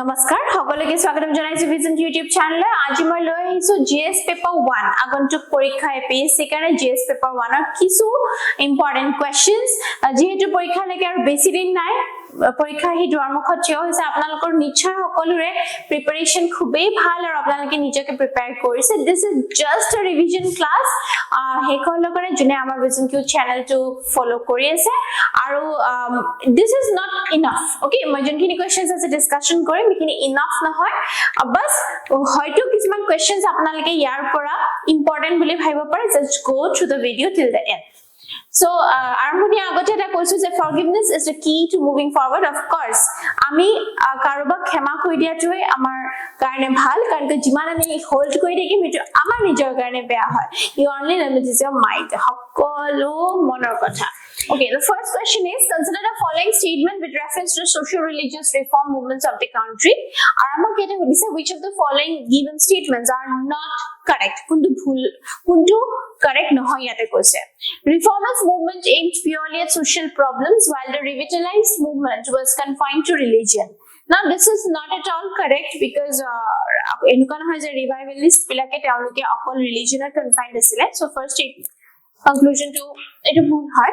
নমস্কাৰ সকলোকে স্বাগতম জনাইছো ভিজন ইউটিউব চেনেল আজি মই লৈ আহিছো জিএস পেপাৰ 1 আগন্তুক পৰীক্ষা এপিএসসি কাৰণে জিএস পেপাৰ 1 ৰ কিছু ইম্পৰ্টেন্ট কোৱেশ্চনছ যেহেতু পৰীক্ষা লৈকে আৰু বেছি দিন নাই পৰীক্ষা হি দুৱাৰমুখত থিয় হৈছে আপোনালোকৰ নিশ্চয় সকলোৰে প্ৰিপাৰেচন খুবেই ভাল আৰু আপোনালোকে নিজকে প্ৰিপেয়াৰ কৰিছে this is just a revision class হেকলকৰে জুনে আমাৰ ভিজন কিউ চেনেলটো ফলো কৰি আছে আৰু this is not enough okay মই যোনখিনি কোৱেশ্চনছ আছে ডিসকাশন কৰিম এখিনি ইনাফ নহয় বাস হয়তো কিছুমান কোৱেশ্চনছ আপোনালোকে ইয়াৰ পৰা ইম্পৰ্টেন্ট বুলি ভাবিব পাৰে just go through the video till the and So, আৰম্ভণি আগতে এটা কৈছো যে forgiveness is the key to moving forward. Of course, আমি কাৰোবাক ক্ষমা কৰি দিয়াটোৱে আমাৰ কাৰণে ভাল কাৰণ যিমান আমি হোল্ড কৰি থাকিম সেইটো আমাৰ নিজৰ কাৰণে বেয়া হয় you only limit your mind সকলো মনৰ কথা Okay, the first question is consider the following statement with reference to social religious reform movements of the country. Arama kete hodise which of the following given statements are not correct? Kuntu correct nohoy yate koise. Reformist movement aimed purely at social problems while the revitalized movement was confined to religion. Now this is not at all correct because enukan hoy je revivalist pilake teoloke akol religion er confined asile. So first conclusion to etu bhul hoy.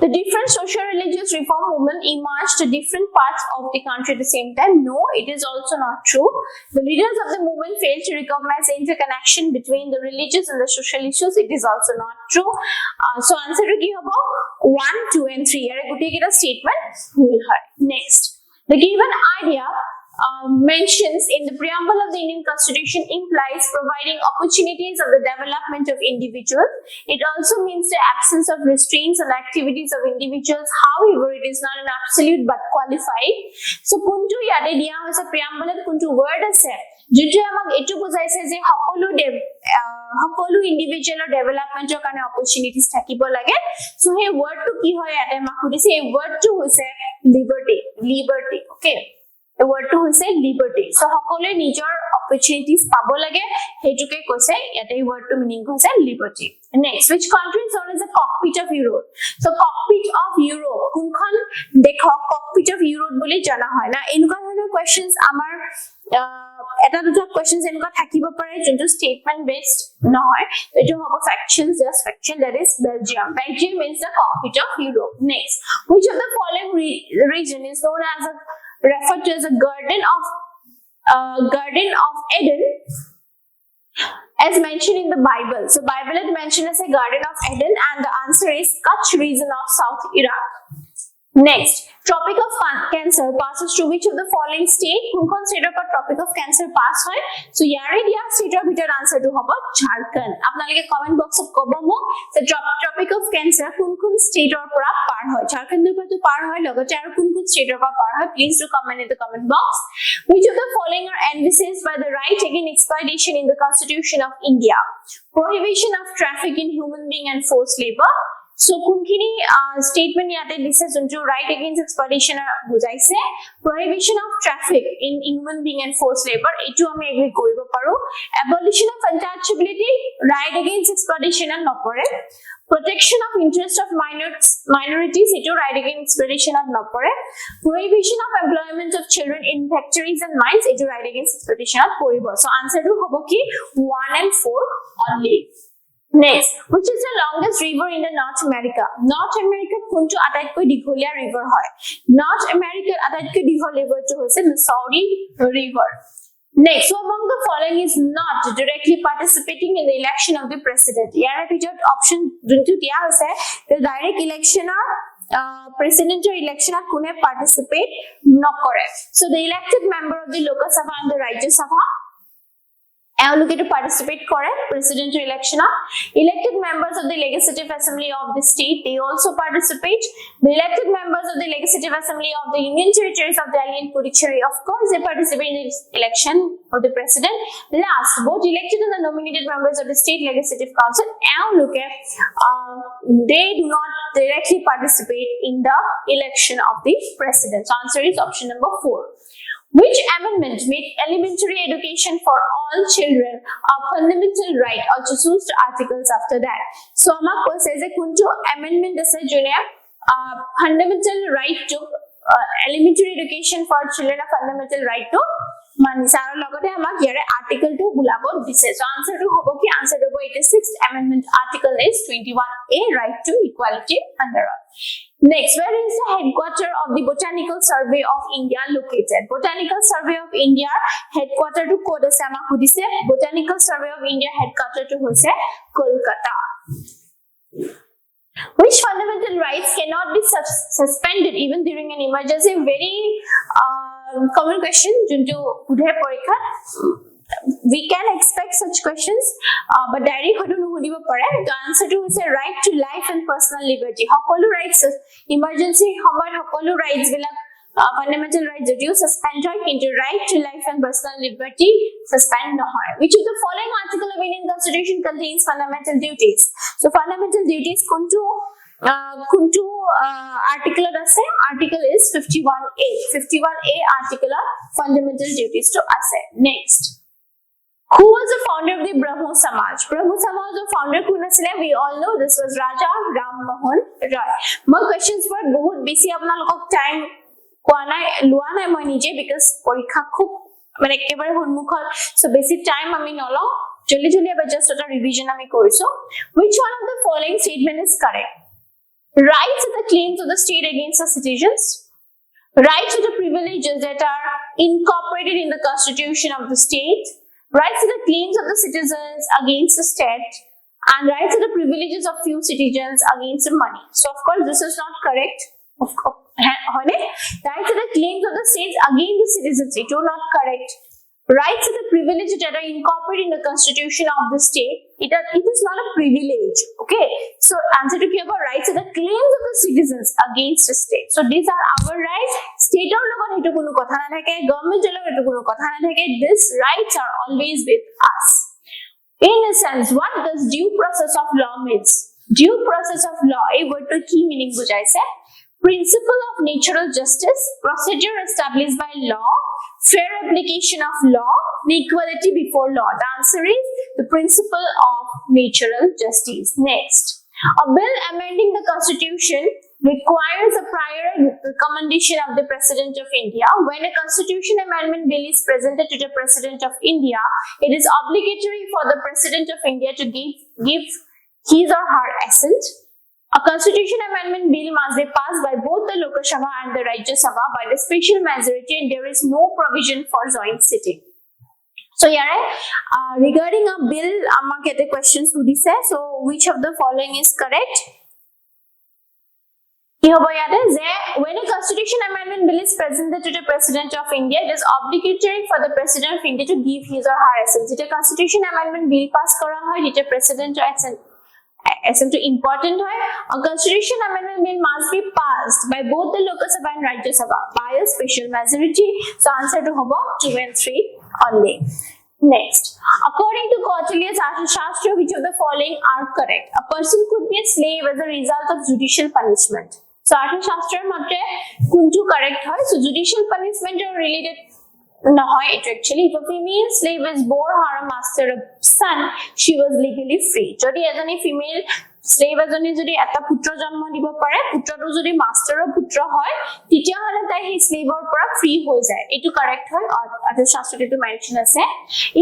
The different social religious reform movement emerged to different parts of the country at the same time. No, it is also not true. The leaders of the movement failed to recognize the interconnection between the religious and the social issues. It is also not true. So answer to give about 1, 2 and 3. Here I could take it a statement. Next, the given idea mentions in the preamble of the Indian Constitution implies providing opportunities of the development of individuals. It also means the absence of restraints on activities of individuals. However, it is not an absolute but qualified. So, kuntu yade diya hoise preamble at kuntu word ase jute amak etu bujaise je সকলো individual ডেভেলপমেন্টৰ কাৰণে opportunities থাকিব লাগে so hey word two কি হয় এটা মাক দিছে এই ওয়ার্ড টু হৈছে liberty okay The word to is liberty. So, সকলে নিজৰ opportunities পাব লাগে হেতুকে কৈছে ইয়াতে word to meaning কৈছে liberty. Next, which country is known as the cockpit of Europe? So, cockpit of Europe কোনখন দেখো cockpit of Europe বুলি জানা হয় না এনেকুৱা ধৰণৰ questions আমাৰ এটা দুটা questions এনেকুৱা থাকিব পাৰে যোনটো statement based নহয় এটো হ'ব factual just factual that is Belgium is the cockpit of Europe. Next, which of the following region is known as a referred to as a garden of Eden as mentioned in the Bible. So Bible is mentioned as a garden of Eden and the answer is Kutch region of South Iraq. Next, tropic of cancer passes through which of the following state? Kunkon state of tropic of cancer pass hoy? So yare dia state of bitter answer to hobo Jharkhand. Apnalike comment box of kobo mo the tropic of cancer kunkon state or pura par hoy. Jharkhand par to par hoy logote aru kunkon state or par hoy. Please do comment in the comment box. Which of the following are envisaged by the right against exploitation in the Constitution of India? Prohibition of traffic in human being and forced labor. So kunkhini statement yate dise junju right against exploitation bujaise prohibition of traffic in human being and forced labor etu ami agree koribo paru abolition of untouchability right against exploitation and nopore protection of interest of minorities etu right against exploitation and nopore prohibition of employment of children in factories and mines etu right against exploitation and poribo so answer to hobo ki 1 and 4 only. Next, which is the longest river in the North America? North America kuntu ataitকৈ দীঘলীয়া river হয়. North America ataitকৈ দীঘল river to হৈছে Missouri River. Next, so among the following is not directly participating in the election of the president. ইয়াৰ ভিতৰত option যোনটো দিয়া হৈছে the direct election or presidential election কোনে participate নকৰে. So the elected member of the Lok Sabha and the Rajya Sabha look to participate correct presidential election elected members of the legislative assembly of the state they also participate the elected members of the legislative assembly of the union territories of Delhi and Puducherry of course they participate in the election of the president last both elected and the nominated members of the state legislative council look at they do not directly participate in the election of the president so answer is option number 4. Which amendment made elementary education for all children a fundamental right? Also choose the articles after that. So, amak says a kuntu amendment ase jone fundamental right to elementary education for children, a fundamental right to মানিছে আৰু লগতে আমাক ইয়াৰে article টো বুলাব দিছে so answer টো হ'ব কি answer হ'ব 86th amendment article is 21A right to equality under all. Next, where is the headquarter of the Botanical Survey of India located? Botanical Survey of India headquarter to kod ase amak hudise Botanical Survey of India headquarter to hoise Kolkata. Which fundamental rights cannot be suspended even during an emergency? Very common question juntu udhe porikha we can expect such questions but direct hodu nuhodibo pare. The answer to is a right to life and personal liberty. Hokolu rights emergency homoy hokolu rights bilak fundamental rights যদিও suspend হয় কিন্তু right to life and personal liberty suspend নহয়. Which of the following article of Indian Constitution contains fundamental duties? So fundamental duties kuntu article ase article is 51A article of fundamental duties to ase. Next, who was the founder of the Brahmo Samaj? Brahmo Samaj the founder kun asile we all know this was Raja Ram Mohan Roy. More questions for bahut beshi apnalok time কোৱা নাই লোৱা নাই মই নিজে because পৰীক্ষা খুব মানে একেবাৰে সন্মুখত সো বেছি টাইম আমি নলও জলদি জলদি আবার জাস্ট এটা রিভিশন আমি কৰিছো. Which one of the following statement is correct? Rights are the claims of the state against the citizens. Rights are the privileges that are incorporated in the constitution of the state. Rights are the claims of the citizens against the state. And rights are the privileges of few citizens against the money. So of course this is not correct. Of course, rights are the claims of the states against the citizens. It is not correct. Rights are the privileges that are incorporated in the constitution of the state. It is not a privilege. Okay. So answer to about rights are the claims of the citizens against the state. So these are our rights. State or logon etu kono kotha na thake, government jolo etu kono kotha na thake. These rights are always with us. In a sense, what does due process of law means? Due process of law a word to key meaning bujaise. Principle of natural justice, procedure established by law, fair application of law, and equality before law. The answer is the principle of natural justice. Next, a bill amending the constitution requires a prior recommendation of the President of India. When a constitution amendment bill is presented to the President of India, it is obligatory for the President of India to give his or her assent. A constitution amendment bill must be passed by both the Lok Sabha and the Rajya Sabha by the special majority, and there is no provision for joint sitting. So here regarding a bill amar kete questions hudise. So which of the following is correct? When a constitution amendment bill is presented to the President of India, it is obligatory for the President of India to give his or her assent. Jeta constitution amendment bill pass kora hoy jeta president assent to important hoy. A constitution amendment bill must be passed by both the Lok Sabha and Rajya Sabha by a special majority. So answer to hobo 2 and 3 only. Next, according to Kautilya's Arthashastra, which of the following are correct? A person could be a slave as a result of judicial punishment. So Arthashastra mate kuntu correct hoy. So judicial punishment are related নহয় it actually. If a female slave is bore her master a son, she was legally free. যদি এজনী female slave এজনী যদি এটা পুত্ৰ জন্ম দিব পাৰে, পুত্ৰটো যদি মাষ্টাৰৰ পুত্ৰ হয়, তেতিয়া হলে তাই সেই স্লেভৰ পৰা ফ্ৰী হৈ যায়। এটো কাৰেক্ট হয় আৰু শাস্ত্ৰত এটো মেনশন আছে।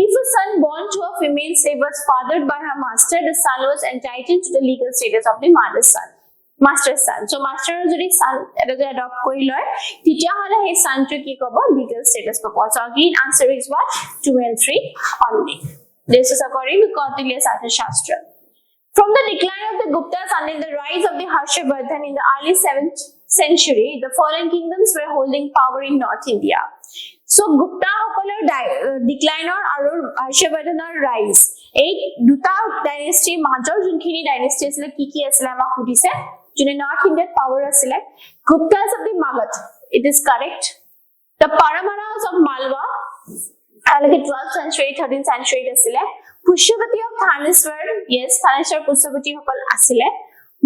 If a son born to a female slave was fathered by her master, the son was entitled to the legal status of the mother's son. Master's son. So master jodi son eta je adopt kori loy titia hole he son to ki kobo legal status pabo. So again answer is what 2 and 3 only. This is according to Kautilya's Arthashastra. From the decline of the Guptas until the rise of the Harshavardhan in the early 7th century, the following kingdoms were holding power in North India. So Gupta hokoler decline or Harshavardhaner rise. এই দুটা ডাইনেষ্টিৰ মাজৰ যোনখিনি dynasty আছিল কি কি আছিল আমাক সুধিছে যোনে নৰ্থ ইণ্ডিয়াত পাৱাৰ আছিল Guptas of the Magadha it is correct the Paramaras of Malwa like 12th century 13th century asile Pushyavati of Thaneswar yes Thaneswar Pushyavati hokol asile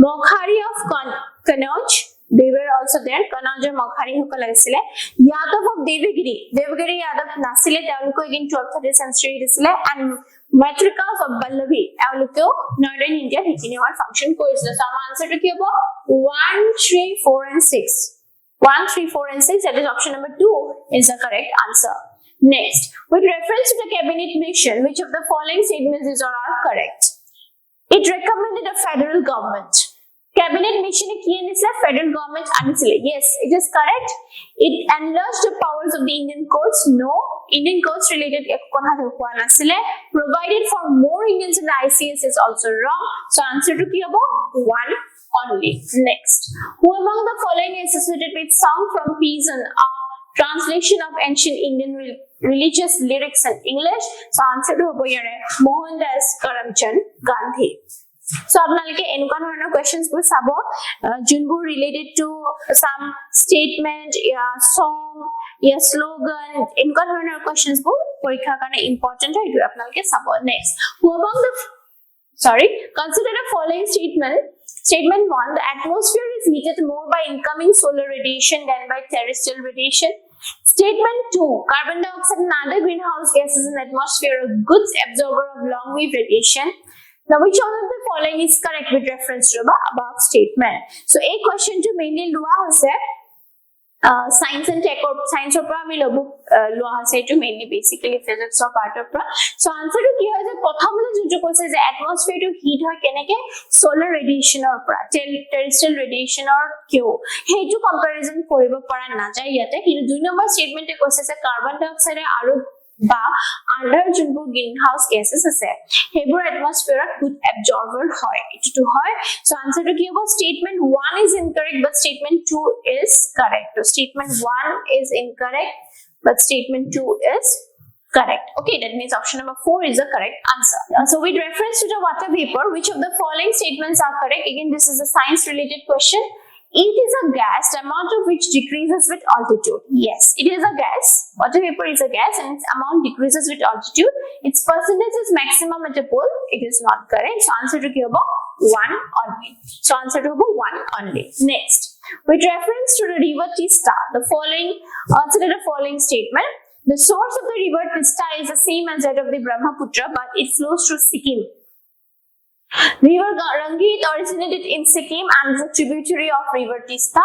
Mokhari of Kanauj they were also there Kanauj or Mokhari hokol asile Yadav of Devagiri Yadav nasile teolko again 12th 13th century asile and Matrikas of Ballavi eulukeo northern India hikini our function koisile. So our answer to ki hobo 1 3 4 and 6. 1 3 4 and 6, that is option number 2 is the correct answer. Next, with reference to the cabinet mission, which of the following statements is or are correct? It recommended a federal government. Cabinet mission ki anisile federal government anisile. Yes, it is correct. It enlarged the powers of the Indian courts. No, Indian courts related ekona hokwa nasile. Provided for more Indians in the ICS is also wrong. So answer to ki hobo 1 only. Next, who among the following is associated with song from Pisan, a translation of ancient Indian religious lyrics in English? So answer to hobo yare Mohandas Karamchand Gandhi. So আপোনালোকে এনেকুৱা ধৰণৰ questions বোৰ চাব যোনবোৰ related to some statement या song या slogan এনেকুৱা ধৰণৰ questions বোৰ পৰীক্ষাৰ কাৰণে important হয় এইটো আপোনালোকে চাব. Next, who among the consider the following statement. Statement 1, the atmosphere is heated more by incoming solar radiation than by terrestrial radiation. Statement 2, carbon dioxide and other greenhouse gases in the atmosphere are good absorber of long wave radiation. Now, which one of the following is correct with reference to the above statement? So, a question to mainly lua hose science and tech or science or pra mi lobu lua hose to mainly basically physics or part of pra. So, answer to ki hoy je prothomote jojo koise je atmosphere to heat hoy keneke solar radiation or pra terrestrial radiation or kyo heju comparison koribo para na jay yate kintu 2 number statement e koise je carbon dioxide aru বা under যোনবোৰ green house gases আছে হেবোৰ এটমসফিয়াৰত good এবজৰ্বৰ হয় এটো হয় so আনসাৰটো কি হ'ব statement 1 is incorrect but statement 2 is correct so statement 1 is incorrect but statement 2 is correct. Okay, that means option number 4 is the correct answer. So with reference to the water vapor, which of the following statements are correct? Again, this is a science related question. It is a gas, the amount of which decreases with altitude. Yes, it is a gas. Water vapor is a gas and its amount decreases with altitude. Its percentage is maximum at a pole. It is not correct. So answer to Kyobo 1 only. So answer to Kyobo 1 only. Next, with reference to the river Tista, the following answer to the following statement. The source of the river Tista is the same as that of the Brahmaputra, but it flows through Sikkim. River Rangit originated in Sikkim and is a tributary of River Tista.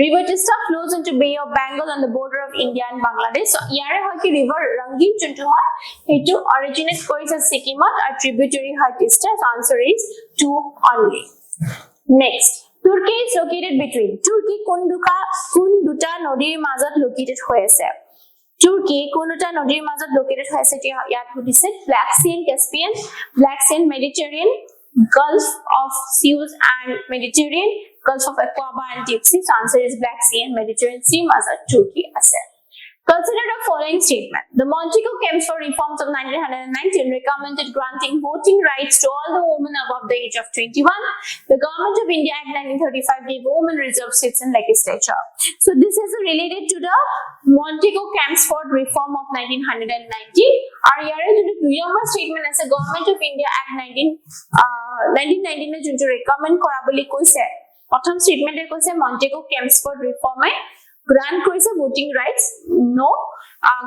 River Tista flows into Bay of Bengal on the border of India and Bangladesh. So, yare hoy ki River Rangit jonto hoy etu originate korise Sikkimot or tributary hoy Tista. So, answer is 2 only. Next, Turkey is located between Turkey kun duta nodir majot located hoy ase. Turkey konuta nodir majot located hoy ase yat hudise Black Sea and Caspian, Black Sea and Mediterranean, Gulf of Suez and Mediterranean, Gulf of Aqaba and Deep Sea. So answer is Black Sea and Mediterranean Sea mazat Turkey ase. Consider the following statement. The Montego Chelmsford reforms of 1919 recommended granting voting rights to all the women above the age of 21. The Government of India Act 1935 gave women reserved seats in legislature. So this is related to the Montego Chelmsford reform of 1919. Our yare to the 2 number statement as a Government of India Act 1919 to recommend koraboli koise. Prothom statement e koise Montego Chelmsford reform e grant koise voting rights. No,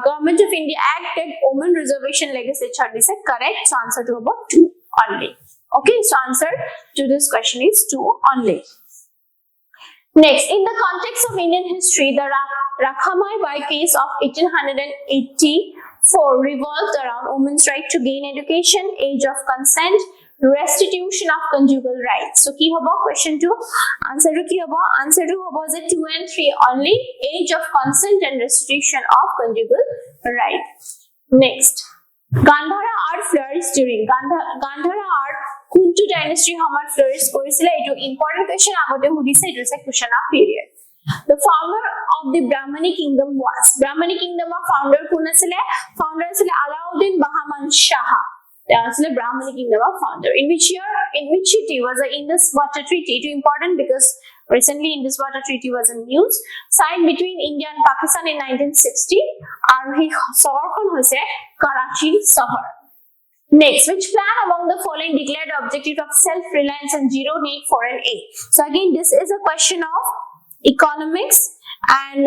Government of India Act that women reservation legislature is correct. So answer to about 2 only. Okay, so answer to this question is 2 only. Next, in the context of Indian history, the Rakhamai Bai case of 1884 revolved around women's right to gain education, age of consent, restitution of conjugal rights. So, ki hobo question 2. Answer to ki hobo? Answer to hobo is 2 and 3 only. Age of consent and restitution of conjugal right. Next, Gandhara art flourished during Gandhara art Kuntu dynasty hamar flourished korisile. Etu important question agote hudise etu se Kushana period. The founder of the Brahmani kingdom was founder kun asile? Founder asile Alauddin Bahman Shah. The Brahmani kingdom of founder. In which year? In which treaty was the Indus Water Treaty? It is important because recently Indus Water Treaty was in news. Signed between India and Pakistan in 1960. And he was Karachi Sahar. Next, which plan among the following declared the objective of self-reliance and zero need foreign aid? So again, this is a question of economics and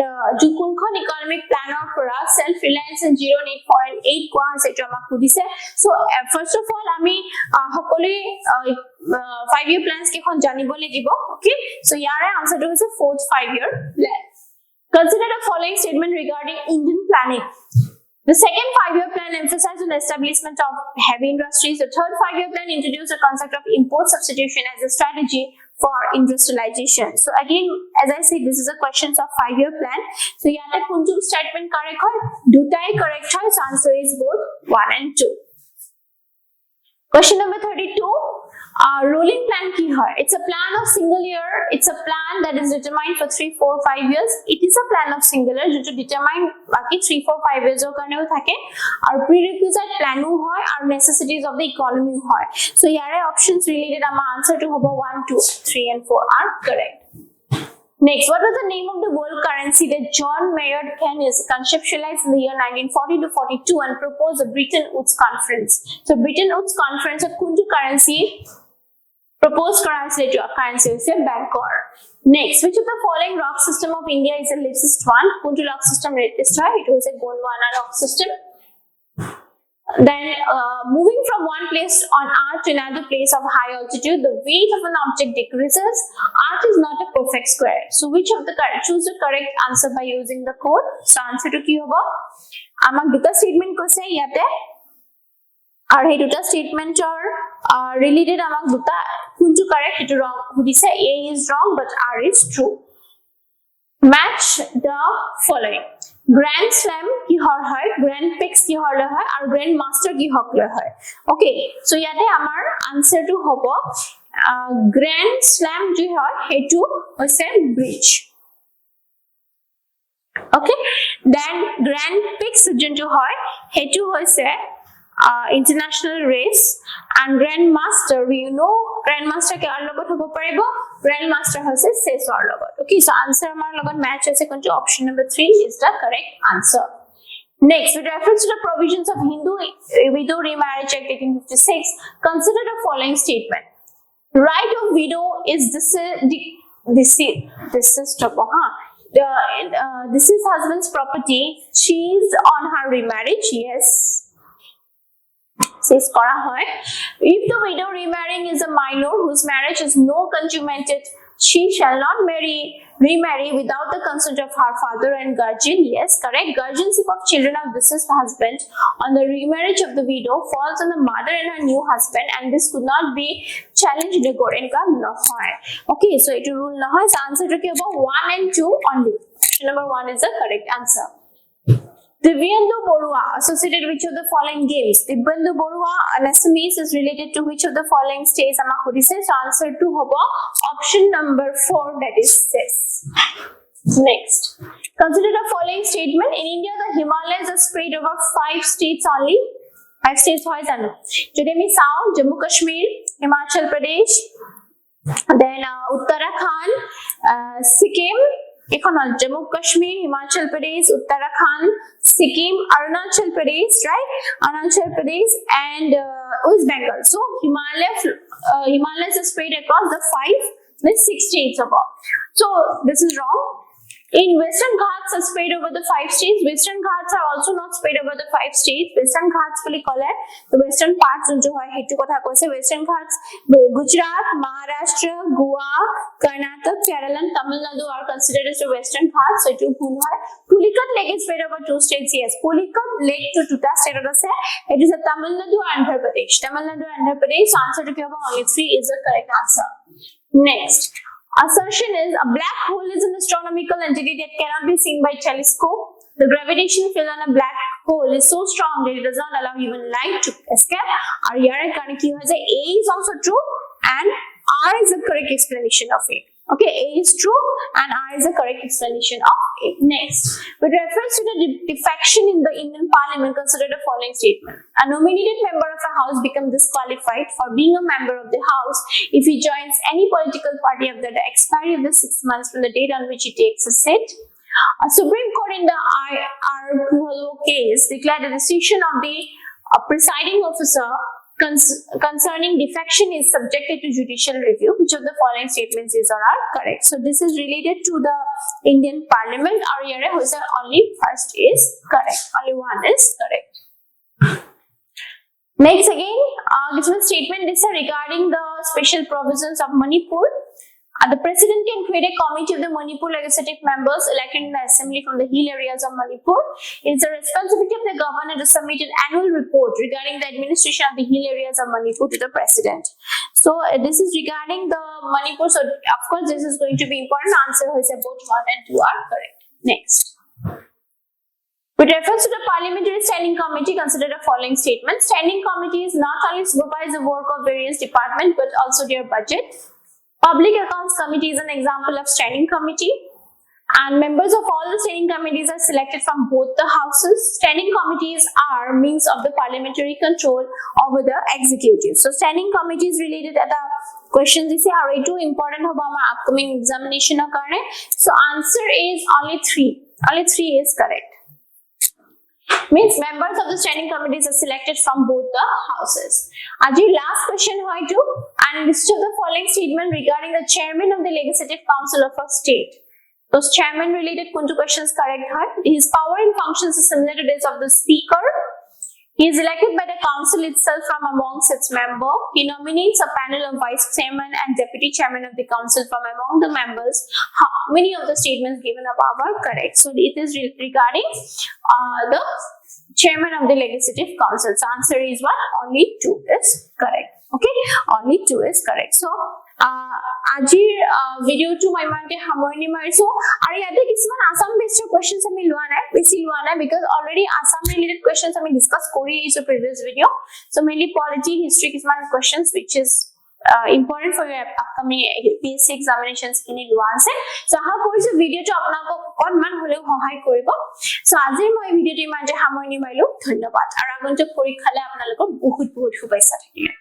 কোনখন economic planner পৰা self reliance and zero need for an aid কোৱা হৈছে এইটো আমাক সুধিছে so first of all আমি সকলোৱে 5 year plans কেখন জানিব লাগিব okay so ইয়াৰে আনসাৰটো হৈছে fourth 5 year plan. Consider the following statement regarding Indian planning. The second 5-year plan emphasized on the establishment of heavy industries. The third 5-year plan introduced the concept of import substitution as a strategy for industrialization. So again, as I said, this is a question of 5-year plan. So yate kunju statement correct hoy, dutai correct hoy. So answer is both 1 and 2. Question number 32. Rolling plan ki hoy? It's a plan of single year. It's a plan that is determined for 3, 4, 5 years. It is a plan of single year to determine baki 3, 4, 5 years or karneo thake. Our prerequisite plan hoy, our necessities of the economy hoy. So here options related ama answer to hobo 1, 2, 3 and 4 are correct. Next, what was the name of the world currency that John Maynard Keynes conceptualized in the year 1940 to 42 and proposed the Bretton Woods Conference? So Bretton Woods Conference of kunju currency proposed currency currency is a Bangkok. Next, which of the following rock system of India is the latest one? Kunju rock system latest one. It was a Gondwana rock system. Then moving from one place on Earth to another place of high altitude, the weight of an object decreases. Earth is not a perfect square. So which of the correct? Choose the correct answer by using the code. So answer to ki hobo? Amak duta statement koise yate. Ar he duta statement or related amak duta kunju correct it wrong. Hudise A is wrong but R is true. Match the following. Grand Slam ki hor hoy, Grand Prix ki hor hoy, or Grand Master ki hor hoy. Okay, so yate amar answer to hobo Grand Slam jo hoy hetu hoise bridge. Okay, then Grand Prix jonto hoy hetu hoise international race, and Grand Master we know Grand Master ke ar logot hobo paribo Grand Master hoise sesor logot. Okay, so answer amar logot match hoise konto option number 3 is the correct answer. Next, with reference to the provisions of Hindu widow remarriage act 1856, consider the following statement. Right of widow is this is husband's property. She is on her remarriage. Yes. Says kora hoy. If the widow remarrying is a minor whose marriage is no consummated, she shall not remarry without the consent of her father and guardian. Yes, correct. Guardianship of children of deceased husband on the remarriage of the widow falls on the mother and her new husband, and this could not be challenged in a court. Okay, so it rule no hoy. So answer to about 1 and 2 only. Option number 1 is the correct answer. Divyendu Borua associated which of the following games? Divyendu Borua, an SMS is related to which of the following states? So answer to hobo option number 4, that is chess. Next, consider the following statement. In India, the Himalayas are spread over 5 states only. 5 states hoy jano. Today we saw Jammu Kashmir, Himachal Pradesh, then Uttarakhand, Sikkim. Jammu Kashmir, Himachal Pradesh, Uttarakhand, Sikkim, Arunachal Pradesh, right? Arunachal Pradesh and West Bengal. So Himalayas are spread across the 5 with 6 states above. So this is wrong. In Western Ghats are spread over the 5 states. Western Ghats are also not spread over the 5 states. Western Ghats fully collect the western parts unjo hoy hetu kotha koise. Western Ghats Gujarat, Maharashtra, Goa, Karnataka, Kerala and Tamil Nadu are considered as the Western Ghats. So etu bhul hoy. Pulicat Lake is spread over 2 states. Yes, Pulicat Lake to tuta state ase. It is a Tamil Nadu and Andhra Pradesh. Tamil Nadu and Andhra Pradesh. So answer to give only 3 is the correct answer. Next, assertion is a black hole is an astronomical entity that cannot be seen by telescope. The gravitational field on a black hole is so strong that it does not allow even light to escape. Our A is also true and R is the correct explanation of it. Okay, A is true and R is the correct explanation of it. Next, with reference to the defection in the Indian Parliament, consider the following statement. A nominated member of a house becomes disqualified for being a member of the house if he joins any political party after the expiry of the 6 months from the date on which he takes a seat. A Supreme Court in the R. case declared the decision of the presiding officer concerning defection is subjected to judicial review. Which of the following statements is or are correct? So this is related to the Indian Parliament. Or here only first is correct. Only one is correct. Next again, this one statement is regarding the special provisions of Manipur. The president can create a committee of the Manipur legislative members elected in the assembly from the hill areas of Manipur. It is the responsibility of the governor to submit an annual report regarding the administration of the hill areas of Manipur to the president. So this is regarding the Manipur. So of course this is going to be important. Answer is both 1 and 2 are correct. Next. With reference to the Parliamentary Standing Committee, consider the following statement. Standing committees not only supervise the work of various departments but also their budget. Public Accounts Committee is an example of standing committee, and members of all the standing committees are selected from both the houses. Standing committees are means of the parliamentary control over the executive. So standing committees related at the questions is are too important hoba our upcoming examination karone. So answer is only 3. Only 3 is correct. Means members of the standing committees are selected from both the houses. Aji last question hoy to, and list of the following statement regarding the chairman of the Legislative Council of a state. Those chairman related kuntu questions correct hoy. His power and functions are similar to those of the speaker. He is elected by the council itself from amongst its members. He nominates a panel of vice chairman and deputy chairman of the council from among the members. How many of the statements given above are correct? So it is regarding the chairman of the legislative council. So answer is what? Only 2 is correct. Okay, only 2 is correct. So আজিৰ ভিডিওটো মই ইমানতে সামৰণি মাৰিছো আৰু ইয়াতে কিছুমান Assam based কোৱেশ্চনছ আমি লোৱা নাই বেছি লোৱা নাই because already Assam related questions আমি ডিসকাস কৰি আহিছো previous video so mainly polity history কিছুমান questions which is important for your upcoming PSC examinations kini লোৱা আছে সো আশা কৰিছো ভিডিওটো আপোনালোকক অকনমান হলেও সহায় কৰিব সো আজিৰ মই ভিডিওটো ইমানতে সামৰণি মাৰিলো ধন্যবাদ আৰু আগন্তুক পৰীক্ষালে আপোনালোকক বহুত বহুত শুভেচ্ছা থাকিলে